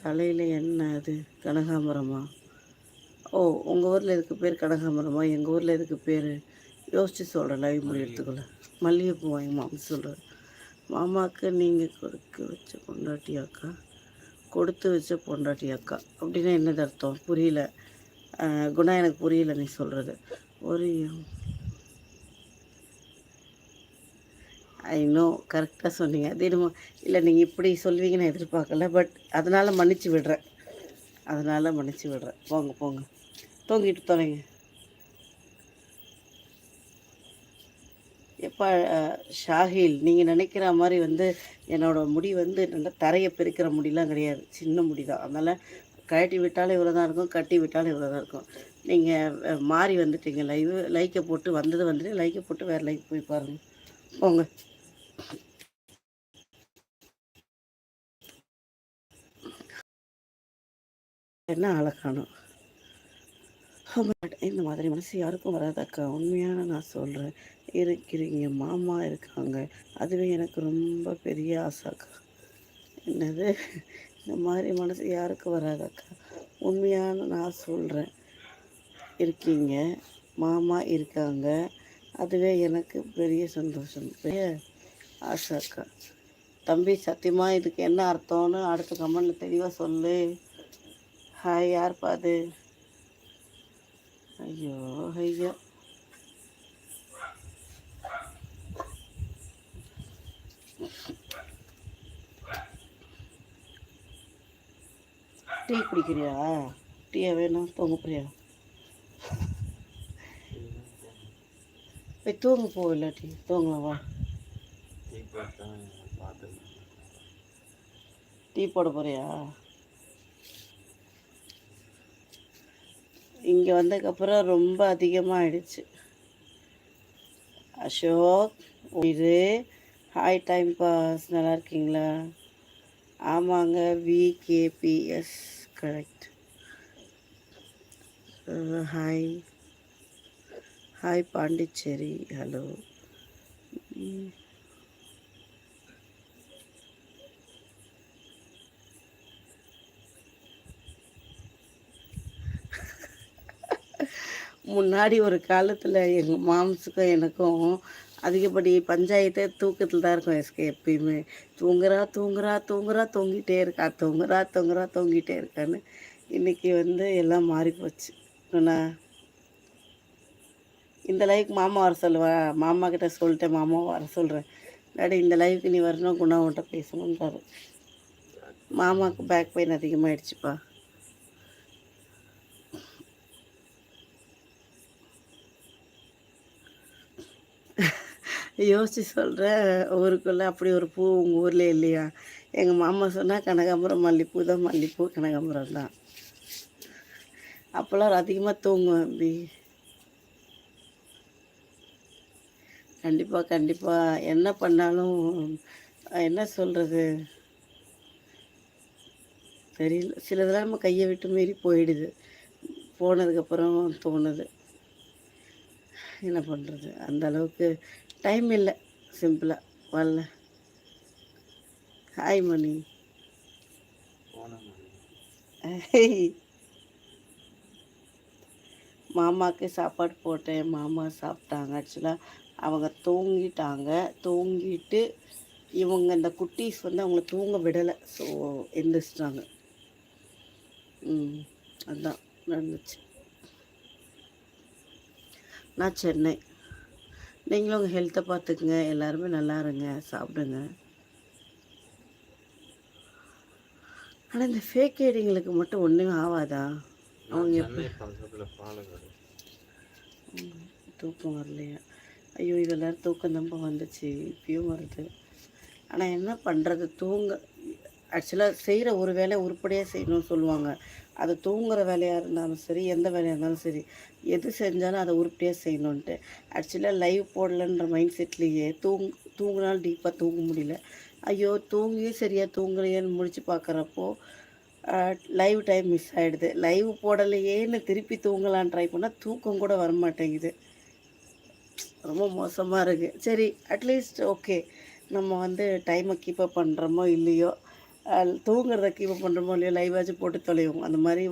தலையில் என்ன அது? கனகாம்பரமா? ஓ, உங்கள் ஊரில் இதுக்கு பேர் கனகாம்பரமா? எங்கள் ஊரில் இதுக்கு பேர் யோசித்து சொல்கிறேன். லைவ் முடியறதுக்குள்ளே மல்லிகைப்பூ வாங்கி மாமா சொல்கிறார். மாமாவுக்கு நீங்கள் கொடுக்க வச்ச பொண்டாட்டியாக்கா? கொடுத்து வச்ச பொண்டாட்டியாக்கா அப்படின்னா என்னது அர்த்தம்? புரியல. குணா, எனக்கு புரியல நீ சொல்கிறது. ஒரு ஐநோ கரெக்டாக சொன்னீங்க. தினமும் இல்லை, நீங்கள் இப்படி சொல்வீங்கன்னு எதிர்பார்க்கல. பட் அதனால் மன்னிச்சு விடுறேன். போங்க போங்க, தூங்கிட்டு தொலைங்க. எப்போ ஷாஹில், நீங்கள் நினைக்கிற மாதிரி என்னோடய முடி நல்லா தரையை பெருக்கிற முடியெலாம் கிடையாது. சின்ன முடி தான். அதனால் கழட்டி விட்டாலும் இவ்வளோ தான் இருக்கும், கட்டி விட்டாலும் இவ்வளோ தான் இருக்கும். நீங்கள் மாறி வந்துட்டீங்க. லைக்கை போட்டு வந்துட்டு லைக்கை போட்டு வேறு லைக் போய் பாருங்கள். போங்க. என்ன அழகானோ இந்த மாதிரி மனசு யாருக்கும் வராதக்கா. உண்மையான நான் சொல்கிறேன். இருக்கிறீங்க, மாமா இருக்காங்க, அதுவே எனக்கு ரொம்ப பெரிய ஆசைக்கா. என்னது? இந்த மாதிரி மனசு யாருக்கும் வராதக்கா. உண்மையான நான் சொல்கிறேன். இருக்கீங்க, மாமா இருக்காங்க, அதுவே எனக்கு பெரிய சந்தோஷம், பெரிய ஆசைக்கா. தம்பி, சத்தியமாக இதுக்கு என்ன அர்த்தம்னு அடுத்த கமெண்டில் தெளிவாக சொல்லு. ஹாய், யார் பாது? ஐயோ ஐயோ, டீ குடிக்கிறியா? டீயா வேணும்? தூங்க போறியா? போய் தூங்க போ. இல்லாட்டி தூங்கலாம் வா. டீ போட போறியா? இங்கே வந்ததுக்கப்புறம் ரொம்ப அதிகமாகிடுச்சு. அசோக், இது ஹாய் டைம் பாஸ், நல்லா இருக்கீங்களா? ஆமாங்க, VKPS correct. Hi hi Pondicherry, hello. முன்னாடி ஒரு காலத்தில் எங்கள் மாம்ஸுக்கும் எனக்கும் அதிகப்படி பஞ்சாயத்தே தூக்கத்தில் தான் இருக்கும். எஸ்கே எப்பயுமே தூங்கிட்டே இருக்கான்னு. இன்றைக்கி எல்லாம் மாறி போச்சு. நான் இந்த லைவுக்கு மாமா வர சொல்லுவேன். மாமா கிட்ட சொல்லிட்டேன், மாமாவை வர சொல்கிறேன். டாடி, இந்த லைவுக்கு நீ வரணும், குணாவன்ட்ட பேசணுன்றாரு. மாமாவுக்கு பேக் பெயின் அதிகமாகிடுச்சுப்பா. யோசித்து சொல்கிறேன். ஊருக்குள்ளே அப்படி ஒரு பூ உங்கள் ஊரில் இல்லையா? எங்கள் மாமா சொன்னால் கனகாம்பரம், மல்லிப்பூ தான். மல்லிப்பூ கனகாம்பரம் தான். அப்போல்லாம் அதிகமாக தூங்குவேன் அப்படி. கண்டிப்பாக என்ன பண்ணாலும் என்ன சொல்கிறது தெரியல. சிலதெல்லாம் நம்ம கையை விட்டு மீறி போயிடுது. போனதுக்கப்புறம் தோணுது என்ன பண்ணுறது. அந்த அளவுக்கு டைம் இல்லை. சிம்பிளாக வரல. ஹாய் மணி. மாமாவுக்கு சாப்பாடு போட்டேன், மாமா சாப்பிட்டாங்க. ஆக்சுவலாக அவங்க தூங்கிட்டு இவங்க இந்த குட்டீஸ் அவங்கள தூங்க விடலை. ஸோ எந்திரிச்சிட்டாங்க. அதுதான் நடந்துச்சு. நான் சென்னை. நீங்களும் உங்கள் ஹெல்த்தை பார்த்துக்குங்க. எல்லாருமே நல்லா இருங்க, சாப்பிடுங்க. ஆனால் இந்த ஃபேக் ஐடிங்களுக்கு மட்டும் ஒன்றுமே ஆகாதா? அவங்க எப்படி தூக்கம் வரலையா? ஐயோ, இதெல்லாம் தூக்கம் தம்ப வந்துச்சு, இப்பயும் வருது. ஆனால் என்ன பண்ணுறது, ஆக்சுவலாக செய்கிற ஒரு வேலையை உருப்படியாக செய்யணும்னு சொல்லுவாங்க. அது தூங்குகிற வேலையாக இருந்தாலும் சரி, எந்த வேலையாக இருந்தாலும் சரி, எது செஞ்சாலும் அதை உருப்படியாக செய்யணுன்ட்டு. ஆக்சுவலாக லைவ் போடலன்ற மைண்ட் செட்லேயே தூங்கினாலும் டீப்பாக தூங்க முடியல. ஐயோ, தூங்கியும் சரியாக தூங்கலையேன்னு முடிச்சு பார்க்குறப்போ லைவ் டைம் மிஸ் ஆகிடுது. லைவ் போடலையேன்னு திருப்பி தூங்கலான்னு ட்ரை பண்ணால் தூக்கம் கூட வரமாட்டேங்குது. ரொம்ப மோசமாக இருக்குது. சரி, அட்லீஸ்ட் ஓகே, நம்ம டைமை கீப்பப் பண்ணுறோமோ இல்லையோ, தூங்குறத கீப் பண்ணுறோமோ இல்லையோ லைவாச்சும் போட்டு தொலைவோம் அந்த மாதிரி